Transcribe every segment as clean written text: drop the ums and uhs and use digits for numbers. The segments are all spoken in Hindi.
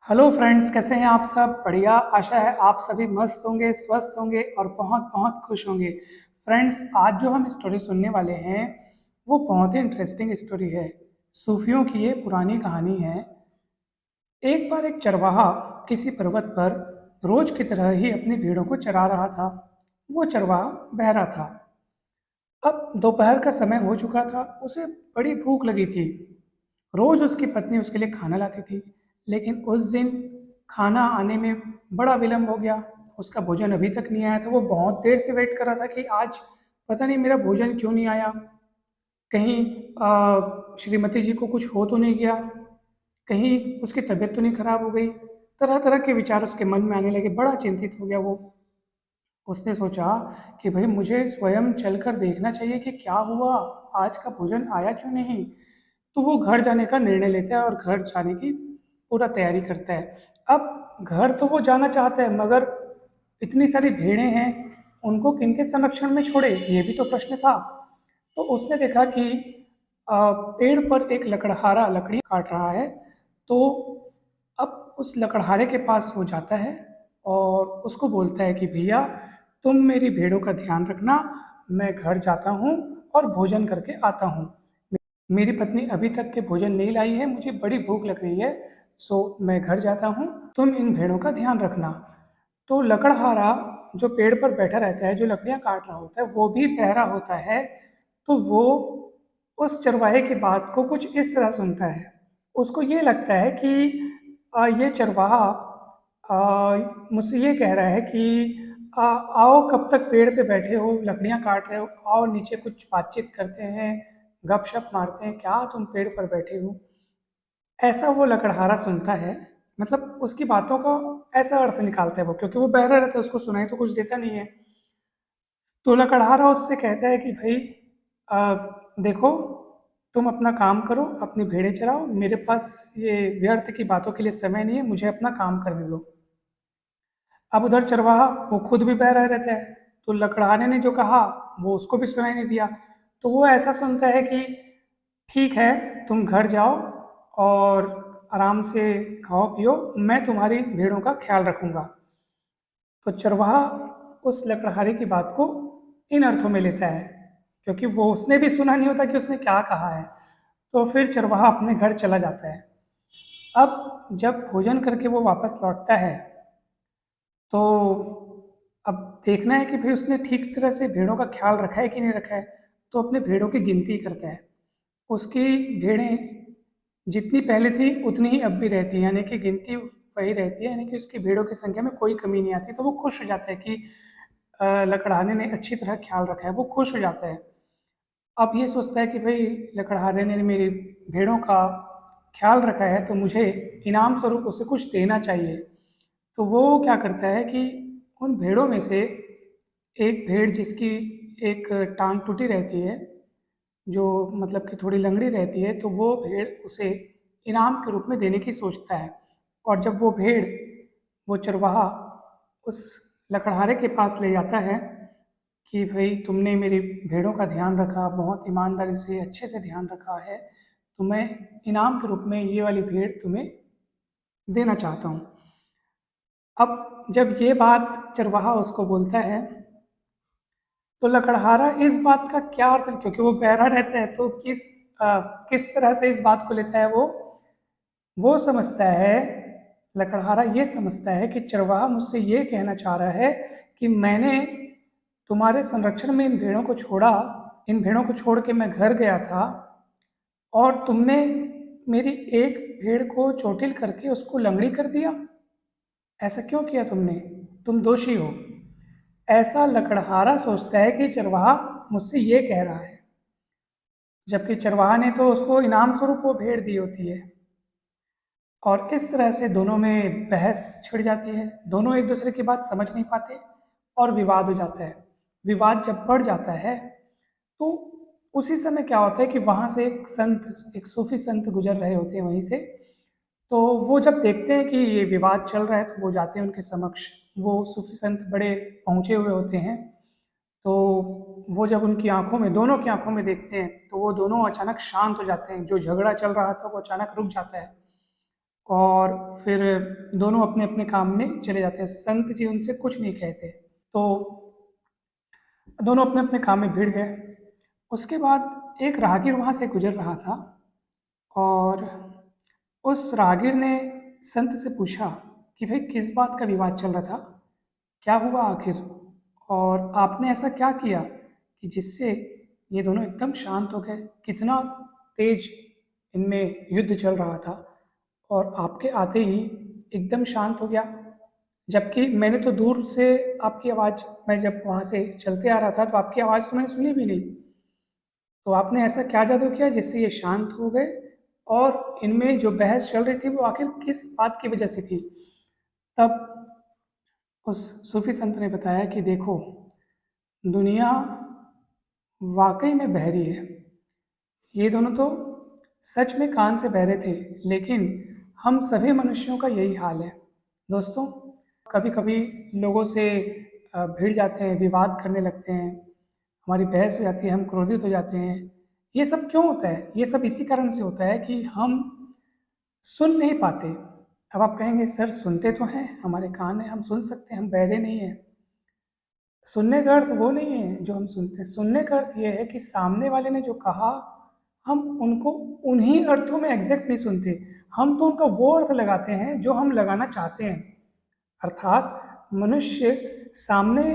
हेलो फ्रेंड्स, कैसे हैं आप सब? बढ़िया। आशा है आप सभी मस्त होंगे, स्वस्थ होंगे और बहुत बहुत खुश होंगे। फ्रेंड्स, आज जो हम स्टोरी सुनने वाले हैं वो बहुत ही इंटरेस्टिंग स्टोरी है। सूफियों की ये पुरानी कहानी है। एक बार एक चरवाहा किसी पर्वत पर रोज की तरह ही अपनी भेड़ों को चरा रहा था। वो चरवाहा बहरा था। अब दोपहर का समय हो चुका था। उसे बड़ी भूख लगी थी। रोज उसकी पत्नी उसके लिए खाना लाती थी, लेकिन उस दिन खाना आने में बड़ा विलंब हो गया। उसका भोजन अभी तक नहीं आया था। वो बहुत देर से वेट कर रहा था कि आज पता नहीं मेरा भोजन क्यों नहीं आया। कहीं श्रीमती जी को कुछ हो तो नहीं गया, कहीं उसकी तबीयत तो नहीं खराब हो गई। तरह तरह के विचार उसके मन में आने लगे। बड़ा चिंतित हो गया वो। उसने सोचा कि भाई मुझे स्वयं चलकर देखना चाहिए कि क्या हुआ, आज का भोजन आया क्यों नहीं। तो वो घर जाने का निर्णय लेता है और घर जाने की पूरा तैयारी करता है। अब घर तो वो जाना चाहता है, मगर इतनी सारी भेड़ें हैं, उनको किनके संरक्षण में छोड़े, ये भी तो प्रश्न था। तो उसने देखा कि पेड़ पर एक लकड़हारा लकड़ी काट रहा है। तो अब उस लकड़हारे के पास वो जाता है और उसको बोलता है कि भैया, तुम मेरी भेड़ों का ध्यान रखना, मैं घर जाता हूँ और भोजन करके आता हूँ। मेरी पत्नी अभी तक के भोजन नहीं लाई है, मुझे बड़ी भूख लग रही है। सो मैं घर जाता हूँ, तुम इन भेड़ों का ध्यान रखना। तो लकड़हारा जो पेड़ पर बैठा रहता है, जो लकड़ियाँ काट रहा होता है, वो भी बहरा होता है। तो वो उस चरवाहे की बात को कुछ इस तरह सुनता है। उसको ये लगता है कि ये चरवाहा मुझसे ये कह रहा है कि आओ, कब तक पेड़ पे बैठे हो, लकड़ियाँ काट रहे हो, आओ नीचे कुछ बातचीत करते हैं, गपशप मारते हैं, क्या तुम पेड़ पर बैठे हो। ऐसा वो लकड़हारा सुनता है। मतलब उसकी बातों का ऐसा अर्थ निकालता है वो, क्योंकि वो बहरा रहता है, उसको सुनाई तो कुछ देता नहीं है। तो लकड़हारा उससे कहता है कि भाई, देखो, तुम अपना काम करो, अपनी भेड़ें चराओ, मेरे पास ये व्यर्थ की बातों के लिए समय नहीं है, मुझे अपना काम करने दो। अब उधर चरवाहा वो खुद भी बहरा रहता है। तो लकड़हारे ने जो कहा वो उसको भी सुनाई नहीं दिया। तो वो ऐसा सुनता है कि ठीक है, तुम घर जाओ और आराम से खाओ पियो, मैं तुम्हारी भेड़ों का ख्याल रखूंगा। तो चरवाहा उस लकड़हारे की बात को इन अर्थों में लेता है, क्योंकि वो उसने भी सुना नहीं होता कि उसने क्या कहा है। तो फिर चरवाहा अपने घर चला जाता है। अब जब भोजन करके वो वापस लौटता है, तो अब देखना है कि भाई उसने ठीक तरह से भेड़ों का ख्याल रखा है कि नहीं रखा है। तो अपने भेड़ों की गिनती करता है। उसकी भेड़ें जितनी पहले थी उतनी ही अब भी रहती है, यानी कि गिनती वही रहती है, यानी कि उसकी भेड़ों की संख्या में कोई कमी नहीं आती। तो वो खुश हो जाता है कि लकड़हारे ने अच्छी तरह ख्याल रखा है। वो खुश हो जाता है। अब ये सोचता है कि भाई, लकड़हारे ने मेरी भेड़ों का ख्याल रखा है तो मुझे इनाम स्वरूप उसे कुछ देना चाहिए। तो वो क्या करता है कि उन भेड़ों में से एक भेड़ जिसकी एक टांग टूटी रहती है, जो मतलब कि थोड़ी लंगड़ी रहती है, तो वो भेड़ उसे इनाम के रूप में देने की सोचता है। और जब वो भेड़, वो चरवाहा उस लकड़हारे के पास ले जाता है कि भाई, तुमने मेरी भेड़ों का ध्यान रखा, बहुत ईमानदारी से अच्छे से ध्यान रखा है, तो मैं इनाम के रूप में ये वाली भेड़ तुम्हें देना चाहता हूँ। अब जब ये बात चरवाहा उसको बोलता है, तो लकड़हारा इस बात का क्या अर्थ, क्योंकि वो बहरा रहता है, तो किस तरह से इस बात को लेता है वो समझता है। लकड़हारा ये समझता है कि चरवाहा मुझसे ये कहना चाह रहा है कि मैंने तुम्हारे संरक्षण में इन भेड़ों को छोड़ा, इन भेड़ों को छोड़ के मैं घर गया था, और तुमने मेरी एक भेड़ को चोटिल करके उसको लंगड़ी कर दिया। ऐसा क्यों किया तुमने? तुम दोषी हो। ऐसा लकड़हारा सोचता है कि चरवाहा मुझसे ये कह रहा है, जबकि चरवाहा ने तो उसको इनाम स्वरूप वो भेड़ दी होती है। और इस तरह से दोनों में बहस छिड़ जाती है। दोनों एक दूसरे की बात समझ नहीं पाते और विवाद हो जाता है। विवाद जब बढ़ जाता है, तो उसी समय क्या होता है कि वहाँ से एक संत, एक सूफी संत गुजर रहे होते हैं वहीं से। तो वो जब देखते हैं कि ये विवाद चल रहा है, तो वो जाते हैं उनके समक्ष। वो सूफी संत बड़े पहुँचे हुए होते हैं। तो वो जब उनकी आंखों में, दोनों की आंखों में देखते हैं, तो वो दोनों अचानक शांत हो जाते हैं। जो झगड़ा चल रहा था वो अचानक रुक जाता है। और फिर दोनों अपने अपने काम में चले जाते हैं। संत जी उनसे कुछ नहीं कहते। तो दोनों अपने अपने काम में भिड़ गए। उसके बाद एक राहगीर वहाँ से गुजर रहा था और उस राहगीर ने संत से पूछा कि भाई किस बात का विवाद चल रहा था, क्या हुआ आखिर, और आपने ऐसा क्या किया कि जिससे ये दोनों एकदम शांत हो गए। कितना तेज इनमें युद्ध चल रहा था और आपके आते ही एकदम शांत हो गया। जबकि मैंने तो दूर से आपकी आवाज़, मैं जब वहाँ से चलते आ रहा था तो आपकी आवाज़ तो मैंने सुनी भी नहीं। तो आपने ऐसा क्या जादू किया जिससे ये शांत हो गए, और इनमें जो बहस चल रही थी वो आखिर किस बात की वजह से थी। तब उस सूफी संत ने बताया कि देखो, दुनिया वाकई में बहरी है। ये दोनों तो सच में कान से बहरे थे, लेकिन हम सभी मनुष्यों का यही हाल है। दोस्तों, कभी कभी लोगों से भिड़ जाते हैं, विवाद करने लगते हैं, हमारी बहस हो जाती है, हम क्रोधित हो जाते हैं। ये सब क्यों होता है? ये सब इसी कारण से होता है कि हम सुन नहीं पाते। अब आप कहेंगे सर सुनते तो हैं, हमारे कान हैं, हम सुन सकते हैं, हम बहरे नहीं हैं। सुनने का अर्थ वो नहीं है जो हम सुनते हैं। सुनने का अर्थ ये है कि सामने वाले ने जो कहा, हम उनको उन्हीं अर्थों में एग्जैक्ट नहीं सुनते, हम तो उनका वो अर्थ लगाते हैं जो हम लगाना चाहते हैं। अर्थात मनुष्य सामने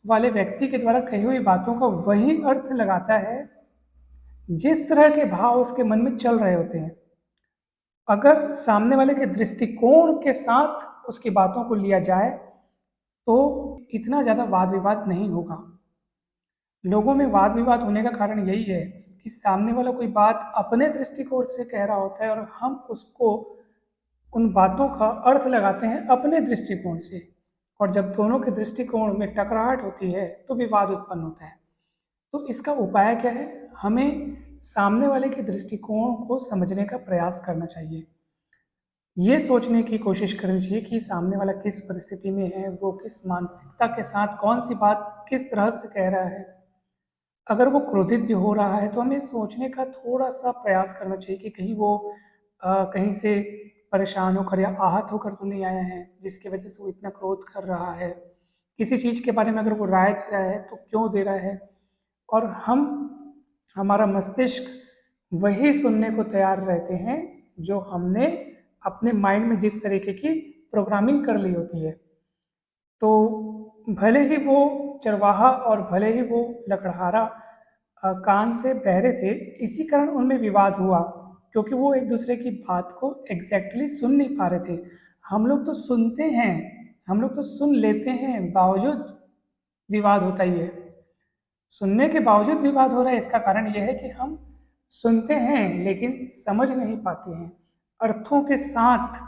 वाले व्यक्ति के द्वारा कही हुई बातों का वही अर्थ लगाता है जिस तरह के भाव उसके मन में चल रहे होते हैं। अगर सामने वाले के दृष्टिकोण के साथ उसकी बातों को लिया जाए तो इतना ज़्यादा वाद विवाद नहीं होगा। लोगों में वाद विवाद होने का कारण यही है कि सामने वाला कोई बात अपने दृष्टिकोण से कह रहा होता है और हम उसको, उन बातों का अर्थ लगाते हैं अपने दृष्टिकोण से, और जब दोनों के दृष्टिकोण में टकराहट होती है तो विवाद उत्पन्न होता है। तो इसका उपाय क्या है? हमें सामने वाले के दृष्टिकोण को समझने का प्रयास करना चाहिए। ये सोचने की कोशिश करनी चाहिए कि सामने वाला किस परिस्थिति में है, वो किस मानसिकता के साथ कौन सी बात किस तरह से कह रहा है। अगर वो क्रोधित भी हो रहा है तो हमें सोचने का थोड़ा सा प्रयास करना चाहिए कि कहीं वो कहीं से परेशान होकर या आहत होकर तो नहीं आया है जिसकी वजह से वो इतना क्रोध कर रहा है। किसी चीज़ के बारे में अगर वो राय दे रहा है तो क्यों दे रहा है, और हम, हमारा मस्तिष्क वही सुनने को तैयार रहते हैं जो हमने अपने माइंड में जिस तरीके की प्रोग्रामिंग कर ली होती है। तो भले ही वो चरवाहा और भले ही वो लकड़हारा कान से बहरे थे, इसी कारण उनमें विवाद हुआ, क्योंकि वो एक दूसरे की बात को एग्जैक्टली सुन नहीं पा रहे थे। हम लोग तो सुनते हैं, हम लोग तो सुन लेते हैं, बावजूद विवाद होता ही है। सुनने के बावजूद विवाद हो रहा है, इसका कारण यह है कि हम सुनते हैं लेकिन समझ नहीं पाते हैं अर्थों के साथ।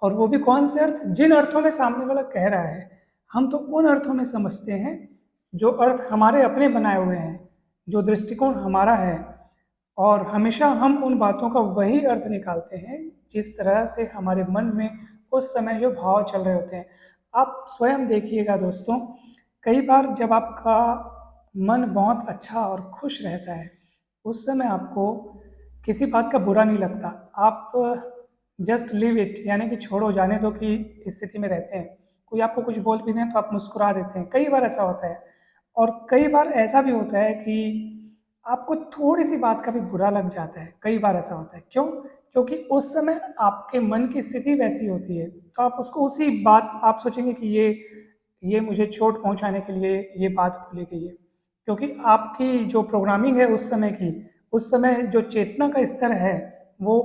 और वो भी कौन से अर्थ? जिन अर्थों में सामने वाला कह रहा है, हम तो उन अर्थों में समझते हैं जो अर्थ हमारे अपने बनाए हुए हैं, जो दृष्टिकोण हमारा है। और हमेशा हम उन बातों का वही अर्थ निकालते हैं जिस तरह से हमारे मन में उस समय जो भाव चल रहे होते हैं। आप स्वयं देखिएगा दोस्तों, कई बार जब आपका मन बहुत अच्छा और खुश रहता है, उस समय आपको किसी बात का बुरा नहीं लगता। आप जस्ट लिव इट, यानी कि छोड़ो जाने दो की स्थिति में रहते हैं। कोई आपको कुछ बोल भी दें तो आप मुस्कुरा देते हैं। कई बार ऐसा होता है। और कई बार ऐसा भी होता है कि आपको थोड़ी सी बात का भी बुरा लग जाता है। कई बार ऐसा होता है। क्यों? क्योंकि उस समय आपके मन की स्थिति वैसी होती है, तो आप उसको उसी बात, आप सोचेंगे कि ये मुझे चोट पहुंचाने के लिए ये बात बोली गई है, क्योंकि आपकी जो प्रोग्रामिंग है उस समय की, उस समय जो चेतना का स्तर है वो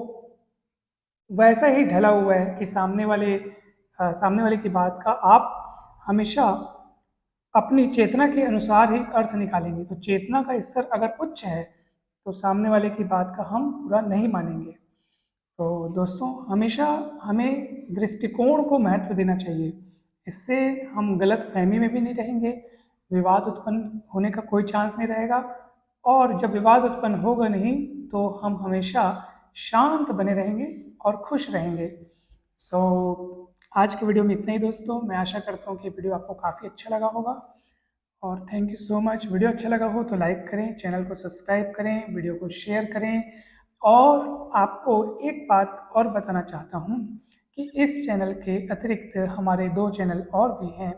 वैसा ही ढला हुआ है कि सामने वाले की बात का आप हमेशा अपनी चेतना के अनुसार ही अर्थ निकालेंगे। तो चेतना का स्तर अगर उच्च है तो सामने वाले की बात का हम बुरा नहीं मानेंगे। तो दोस्तों, हमेशा हमें दृष्टिकोण को महत्व देना चाहिए। इससे हम गलत फहमी में भी नहीं रहेंगे, विवाद उत्पन्न होने का कोई चांस नहीं रहेगा, और जब विवाद उत्पन्न होगा नहीं तो हम हमेशा शांत बने रहेंगे और खुश रहेंगे। सो आज के वीडियो में इतना ही दोस्तों। मैं आशा करता हूँ कि वीडियो आपको काफ़ी अच्छा लगा होगा, और thank you so much. Video अच्छा लगा हो तो लाइक करें, चैनल को सब्सक्राइब करें, वीडियो को शेयर करें, और आपको एक बात और बताना चाहता हूँ कि इस चैनल के अतिरिक्त हमारे 2 चैनल और भी हैं।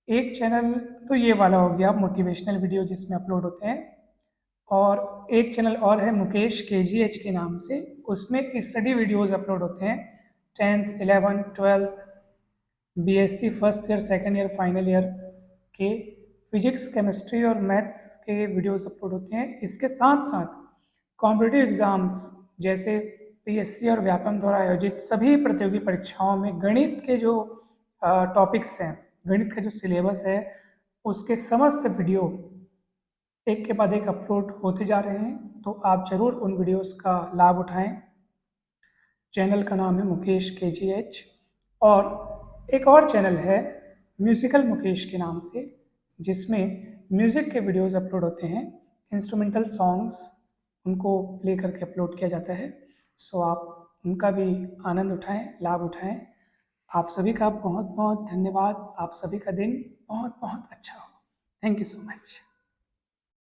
एक चैनल तो ये वाला हो गया मोटिवेशनल वीडियो जिसमें अपलोड होते हैं, और एक चैनल और है मुकेश KGH के नाम से, उसमें स्टडी वीडियोस अपलोड होते हैं। 10th 11th 12th BSc first year second year final year के फिजिक्स केमिस्ट्री और मैथ्स के वीडियोस अपलोड होते हैं। इसके साथ साथ कॉम्पिटिटिव एग्जाम्स जैसे PSC और व्यापम द्वारा आयोजित सभी प्रतियोगी परीक्षाओं में गणित के जो टॉपिक्स हैं, गणित का जो सिलेबस है, उसके समस्त वीडियो एक के बाद एक अपलोड होते जा रहे हैं। तो आप ज़रूर उन वीडियोस का लाभ उठाएं। चैनल का नाम है मुकेश KGH, और एक और चैनल है म्यूज़िकल मुकेश के नाम से, जिसमें म्यूज़िक के वीडियोस अपलोड होते हैं, इंस्ट्रूमेंटल सॉन्ग्स उनको प्ले करके अपलोड किया जाता है। सो आप उनका भी आनंद उठाएं, लाभ उठाएं। आप सभी का बहुत बहुत धन्यवाद। आप सभी का दिन बहुत बहुत अच्छा हो। Thank you so much.